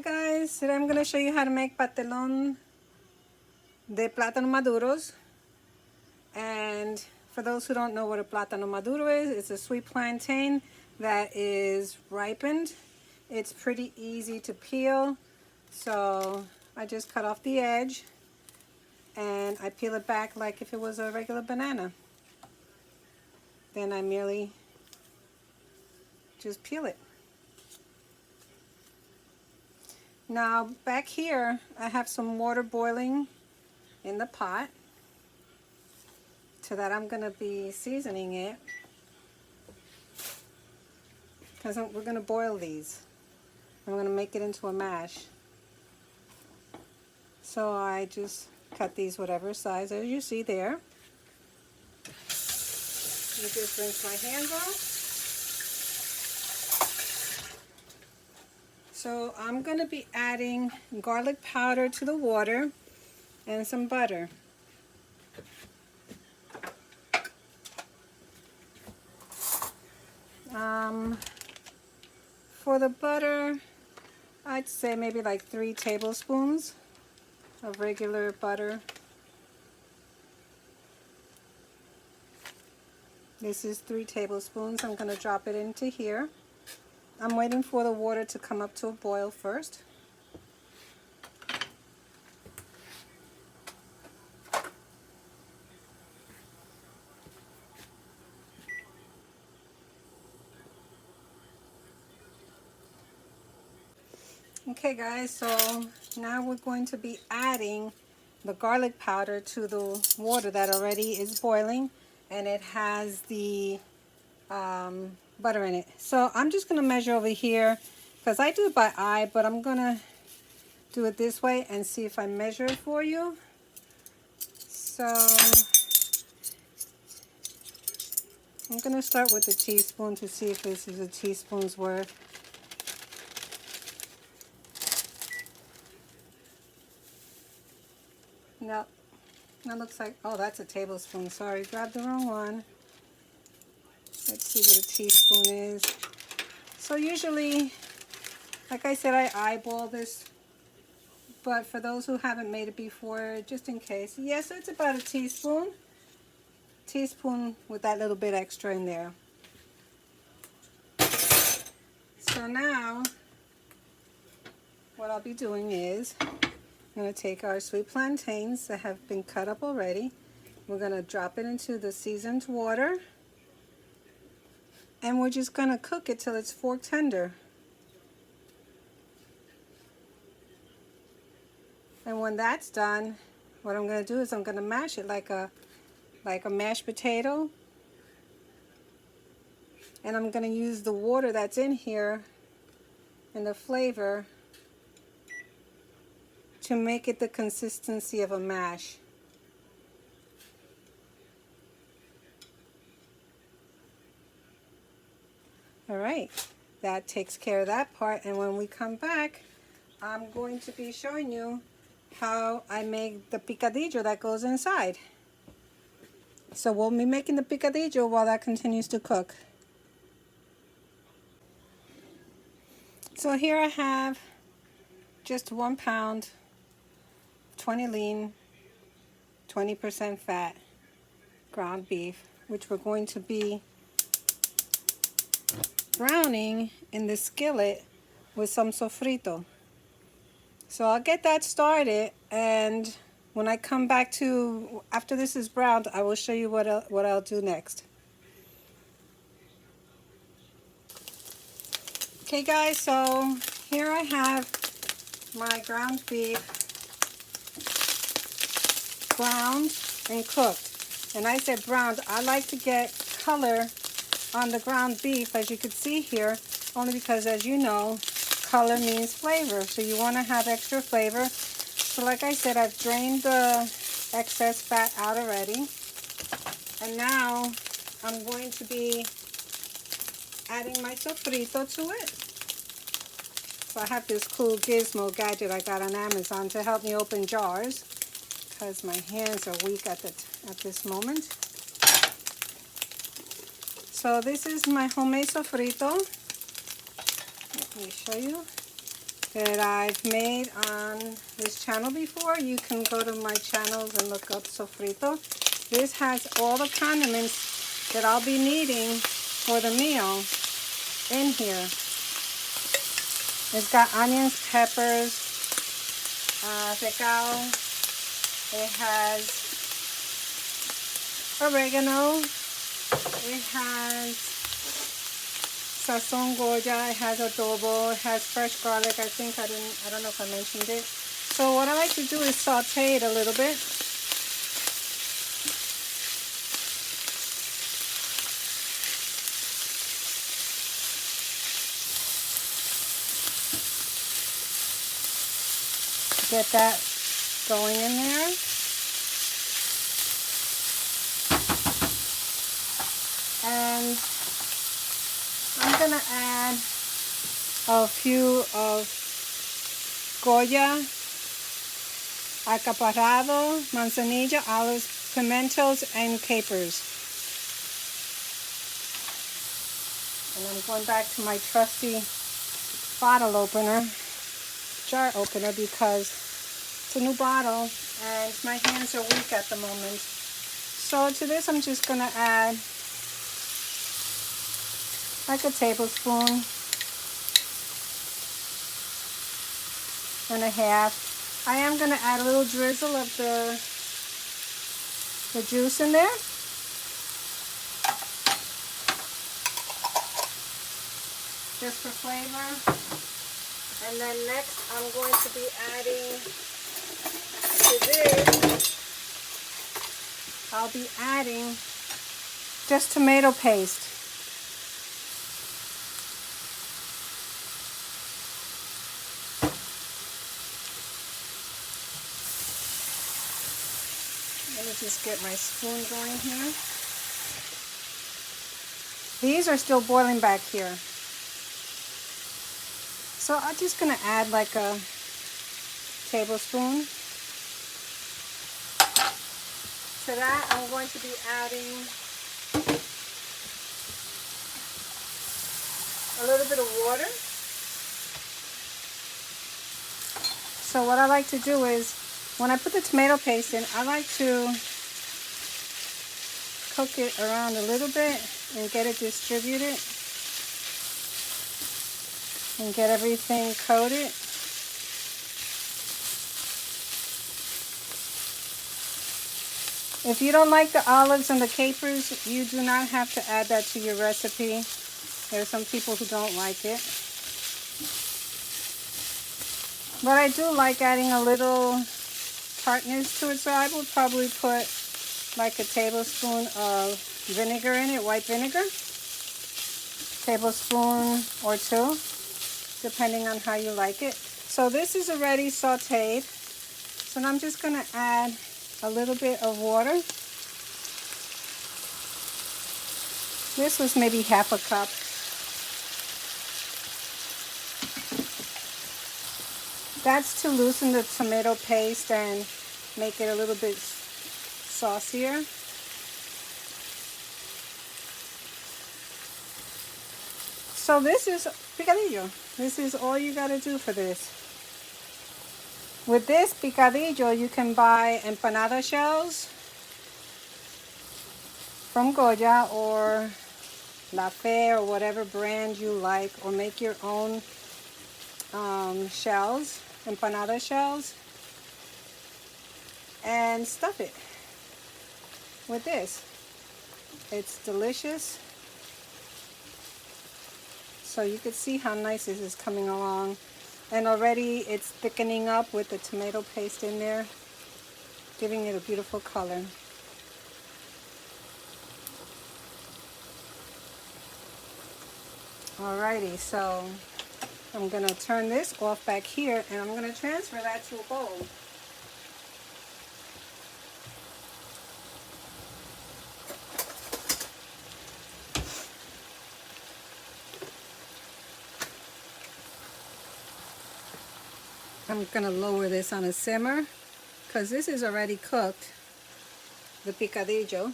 guys, today I'm going to show you how to make pastelon de plátano maduros. And for those who don't know what a plátano maduro is, it's a sweet plantain that is ripened. It's pretty easy to peel, so I just cut off the edge and I peel it back like if it was a regular banana. Then I merely just peel it. Now back here I have some water boiling in the pot. To that I'm going to be seasoning it, because we're going to boil these. I'm going to make it into a mash. So I just cut these whatever size as you see there. You just rinse my hands off. So I'm going to be adding garlic powder to the water and some butter. For the butter, I'd say maybe like 3 tablespoons of regular butter. This is 3 tablespoons. I'm going to drop it into here. I'm waiting for the water to come up to a boil first. Okay guys, so now we're going to be adding the garlic powder to the water that already is boiling, and it has the butter in it. So I'm just going to measure over here, because I do it by eye, but I'm going to do it this way and see if I measure it for you. So I'm going to start with the teaspoon to see if this is a teaspoon's worth. No, that looks like, oh, that's a tablespoon. Sorry, grabbed the wrong one. Let's see what a teaspoon is. So usually, like I said, I eyeball this, but for those who haven't made it before, just in case, yes, it's about a teaspoon. Teaspoon with that little bit extra in there. So now, what I'll be doing is, I'm going to take our sweet plantains that have been cut up already. We're going to drop it into the seasoned water. And we're just going to cook it till it's fork tender. And when that's done, what I'm going to do is I'm going to mash it like a mashed potato. And I'm going to use the water that's in here and the flavor to make it the consistency of a mash. Alright, that takes care of that part, and when we come back, I'm going to be showing you how I make the picadillo that goes inside. So we'll be making the picadillo while that continues to cook. So here I have just 1 pound, 20 lean, 20% fat ground beef, which we're going to be browning in the skillet with some sofrito. So I'll get that started, and when I come back to, after this is browned, I will show you what I'll do next. Okay guys, so here I have my ground beef browned and cooked. And I said browned, I like to get color on the ground beef, as you can see here, only because, as you know, color means flavor, so you want to have extra flavor. So like I said, I've drained the excess fat out already, and now I'm going to be adding my sofrito to it. So I have this cool gizmo gadget I got on Amazon to help me open jars, because my hands are weak at this moment. So this is my homemade sofrito. Let me show you. that I've made on this channel before. You can go to my channels and look up sofrito. This has all the condiments that I'll be needing for the meal in here. It's got onions, peppers, picao. It has oregano. It has sazon Goya. It has adobo. It has fresh garlic. I don't know if I mentioned it. So what I like to do is saute it a little bit. Get that going in there. And I'm gonna add a few of Goya, acaparado, manzanilla, olives, pimentos, and capers. And I'm going back to my trusty bottle opener, jar opener, because it's a new bottle and my hands are weak at the moment. So to this I'm just gonna add like a tablespoon and a half. I am gonna add a little drizzle of the juice in there. Just for flavor. And then next I'm going to be adding to this, I'll be adding just tomato paste. Let me just get my spoon going here. These are still boiling back here. So I'm just going to add like a tablespoon. To that I'm going to be adding a little bit of water. So what I like to do is, when I put the tomato paste in, I like to cook it around a little bit and get it distributed and get everything coated. If you don't like the olives and the capers, you do not have to add that to your recipe. There are some people who don't like it. But I do like adding a little tartness to it, so I will probably put like a tablespoon of vinegar in it, white vinegar. Tablespoon or two, depending on how you like it. So this is already sauteed. So now I'm just going to add a little bit of water. This was maybe half a cup. That's to loosen the tomato paste and make it a little bit saucier. So this is picadillo. This is all you got to do for this. With this picadillo, you can buy empanada shells from Goya or La Fe or whatever brand you like, or make your own shells, empanada shells, and stuff it with this. It's delicious. So you can see how nice this is coming along. And already it's thickening up with the tomato paste in there, giving it a beautiful color. Alrighty, so I'm going to turn this off back here and I'm going to transfer that to a bowl. I'm going to lower this on a simmer because this is already cooked, the picadillo,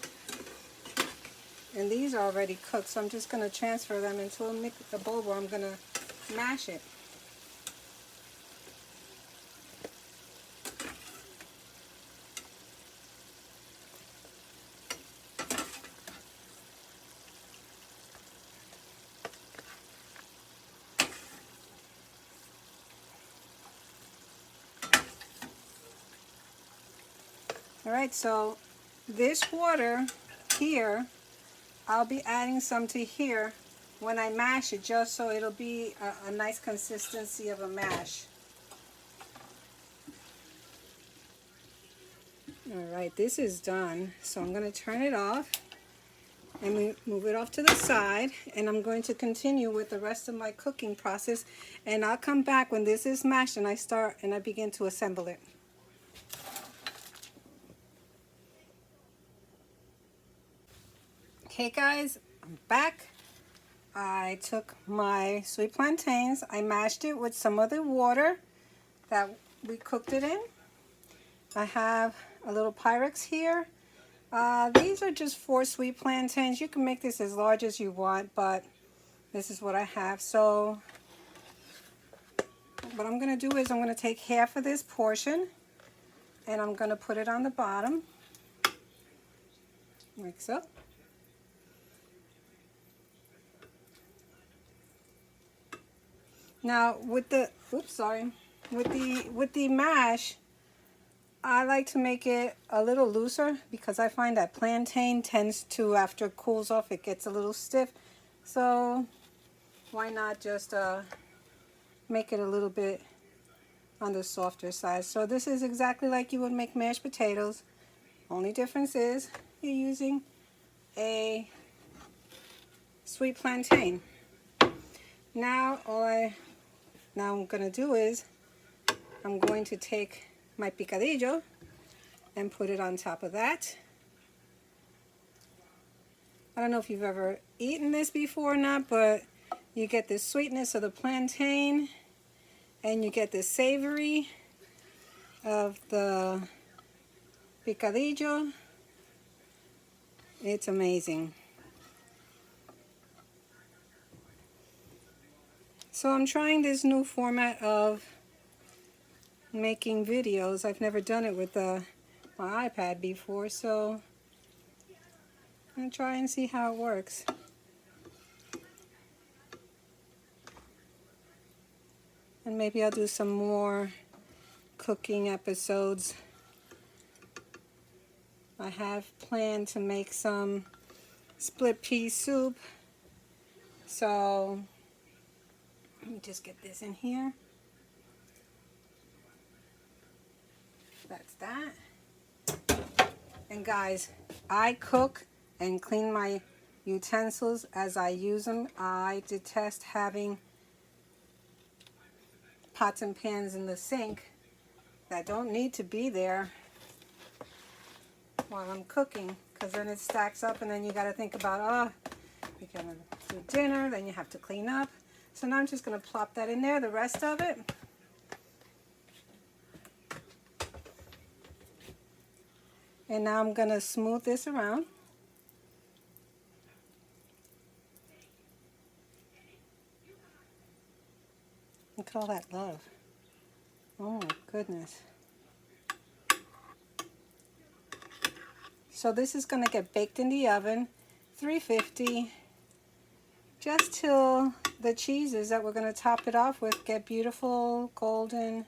and these are already cooked, so I'm just going to transfer them into a bowl where I'm going to mash it. All right, so this water here, I'll be adding some to here when I mash it, just so it'll be a nice consistency of a mash. All right, this is done. So I'm going to turn it off and move it off to the side, and I'm going to continue with the rest of my cooking process, and I'll come back when this is mashed and I begin to assemble it. Okay guys, I'm back. I took my sweet plantains, I mashed it with some of the water that we cooked it in. I have a little Pyrex here. These are just 4 sweet plantains. You can make this as large as you want, but this is what I have. So what I'm going to do is I'm going to take half of this portion and I'm going to put it on the bottom, like so. Now with the, with the mash, I like to make it a little looser because I find that plantain tends to, after it cools off, it gets a little stiff. So why not just make it a little bit on the softer side. So this is exactly like you would make mashed potatoes. Only difference is you're using a sweet plantain. Now I'm going to do is I'm going to take my picadillo and put it on top of that. I don't know if you've ever eaten this before or not, but you get the sweetness of the plantain and you get the savory of the picadillo. It's amazing. So I'm trying this new format of making videos. I've never done it with my iPad before, so I'm going to try and see how it works. And maybe I'll do some more cooking episodes. I have planned to make some split pea soup. So let me just get this in here. That's that. And guys, I cook and clean my utensils as I use them. I detest having pots and pans in the sink that don't need to be there while I'm cooking, because then it stacks up and then you got to think about, oh, you're going to do dinner, then you have to clean up. So now I'm just going to plop that in there, the rest of it. And now I'm going to smooth this around. Look at all that love. Oh my goodness. So this is going to get baked in the oven, 350, just till the cheeses that we're going to top it off with get beautiful golden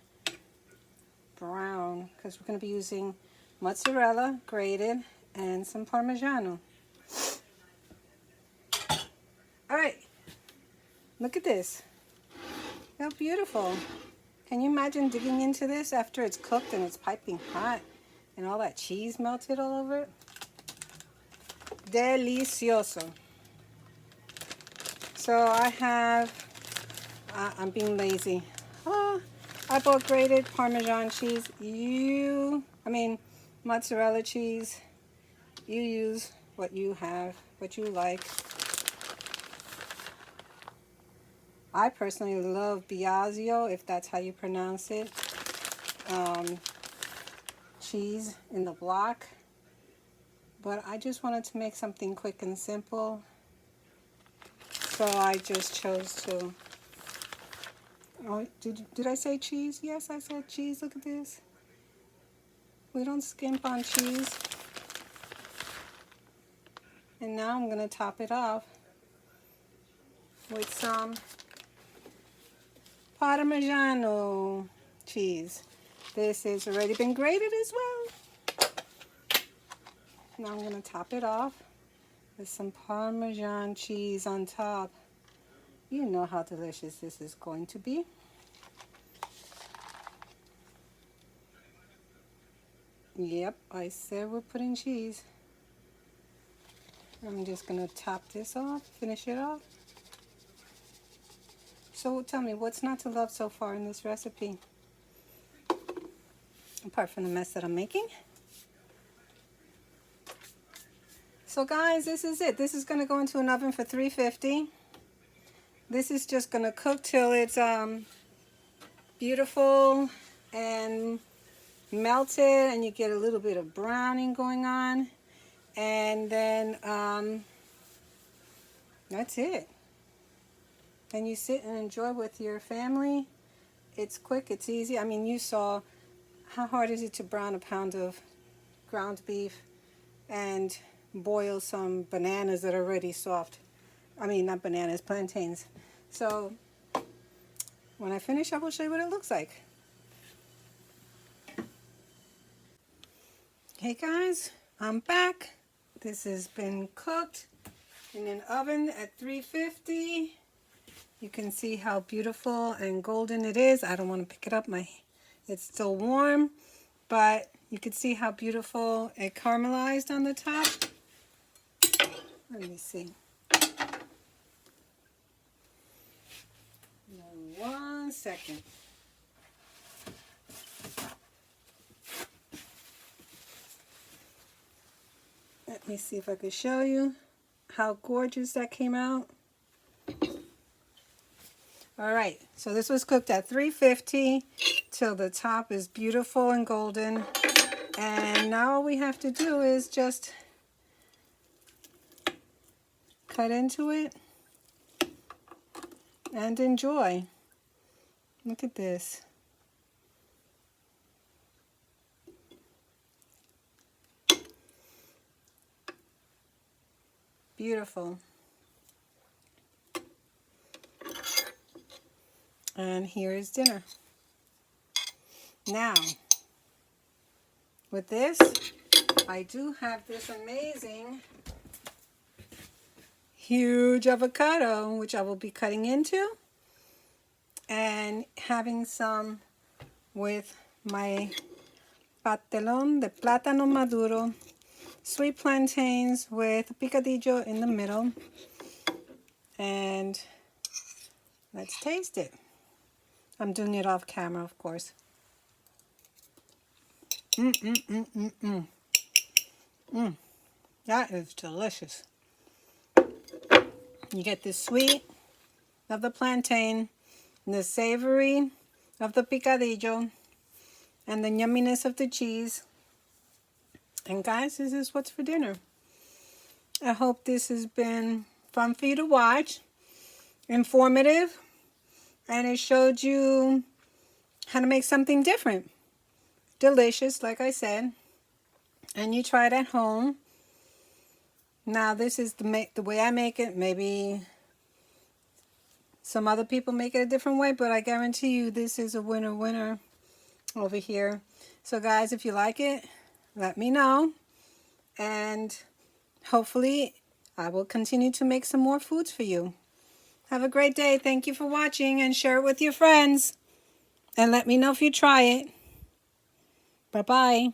brown, because we're going to be using mozzarella grated and some Parmigiano. All right, look at this. How beautiful. Can you imagine digging into this after it's cooked and it's piping hot and all that cheese melted all over it? Delicioso. So I have, I'm being lazy. I bought grated Parmesan cheese. Mozzarella cheese. You use what you have, what you like. I personally love Biagio, if that's how you pronounce it. Cheese in the block. But I just wanted to make something quick and simple. So I just chose to... Oh, did I say cheese? Yes, I said cheese. Look at this. We don't skimp on cheese. And now I'm going to top it off with some Parmigiano cheese. This has already been grated as well. Now I'm going to top it off with some Parmesan cheese on top. You know how delicious this is going to be. Yep, I said we're putting cheese. I'm just going to top this off, finish it off. So tell me, what's not to love so far in this recipe? Apart from the mess that I'm making. So guys, this is it. This is going to go into an oven for 350. This is just going to cook till it's beautiful and melted, and you get a little bit of browning going on. And then that's it. And you sit and enjoy with your family. It's quick, it's easy. I mean, you saw how hard is it to brown a pound of ground beef and boil some bananas that are already soft. I mean, not bananas, plantains. So when I finish, I will show you what it looks like. Hey guys, I'm back. This has been cooked in an oven at 350. You can see how beautiful and golden it is. I don't want to pick it up. It's still warm, but you can see how beautiful it caramelized on the top. Let me see. 1 second. Let me see if I can show you how gorgeous that came out. All right, so this was cooked at 350 till the top is beautiful and golden. And now all we have to do is just cut into it and enjoy. Look at this. Beautiful. And here is dinner. Now, with this, I do have this amazing, huge avocado, which I will be cutting into and having some with my Pastelon de platano maduro, sweet plantains with picadillo in the middle. And let's taste it. I'm doing it off camera, of course. That is delicious. You get the sweet of the plantain, the savory of the picadillo, and the yumminess of the cheese. And guys, this is what's for dinner. I hope this has been fun for you to watch, informative, and it showed you how to make something different. Delicious, like I said, and you try it at home. Now this is the way I make it. Maybe some other people make it a different way, but I guarantee you this is a winner over here. So guys, if you like it, let me know, and hopefully I will continue to make some more foods for you. Have a great day. Thank you for watching, and share it with your friends, and let me know if you try it. Bye-bye.